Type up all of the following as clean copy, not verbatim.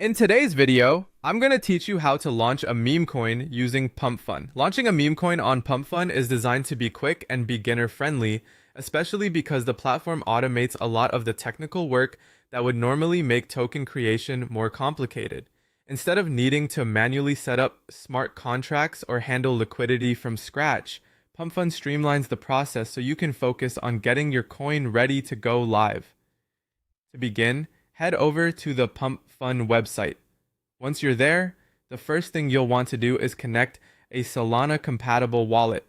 In today's video, I'm going to teach you how to launch a meme coin using Pumpfun. Launching a meme coin on Pumpfun is designed to be quick and beginner friendly, especially because the platform automates a lot of the technical work that would normally make token creation more complicated. Instead of needing to manually set up smart contracts or handle liquidity from scratch, Pumpfun streamlines the process so you can focus on getting your coin ready to go live. To begin, head over to the Pumpfun website. Once you're there, the first thing you'll want to do is connect a Solana compatible wallet,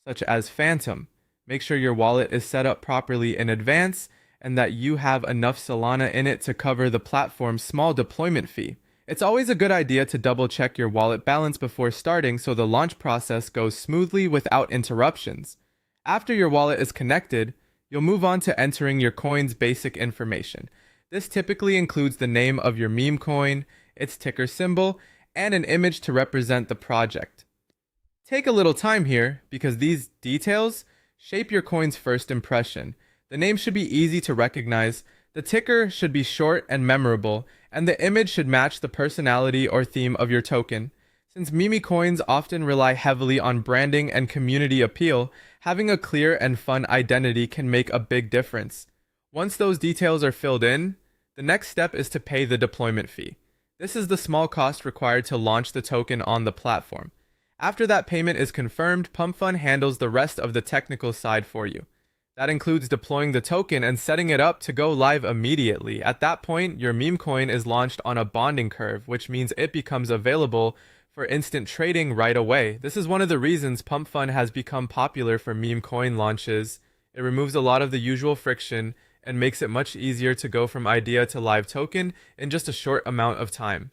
such as Phantom. Make sure your wallet is set up properly in advance and that you have enough Solana in it to cover the platform's small deployment fee. It's always a good idea to double check your wallet balance before starting so the launch process goes smoothly without interruptions. After your wallet is connected, you'll move on to entering your coin's basic information. This typically includes the name of your meme coin, its ticker symbol, and an image to represent the project. Take a little time here because these details shape your coin's first impression. The name should be easy to recognize, the ticker should be short and memorable, and the image should match the personality or theme of your token. Since meme coins often rely heavily on branding and community appeal, having a clear and fun identity can make a big difference. Once those details are filled in, the next step is to pay the deployment fee. This is the small cost required to launch the token on the platform. After that payment is confirmed, Pumpfun handles the rest of the technical side for you. That includes deploying the token and setting it up to go live immediately. At that point, your meme coin is launched on a bonding curve, which means it becomes available for instant trading right away. This is one of the reasons Pumpfun has become popular for meme coin launches. It removes a lot of the usual friction and makes it much easier to go from idea to live token in just a short amount of time.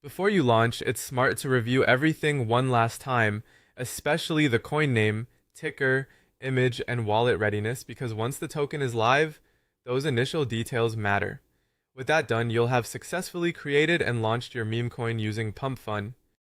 Before you launch, it's smart to review everything one last time, especially the coin name, ticker, image, and wallet readiness, because once the token is live, those initial details matter. With that done, you'll have successfully created and launched your meme coin using Pumpfun.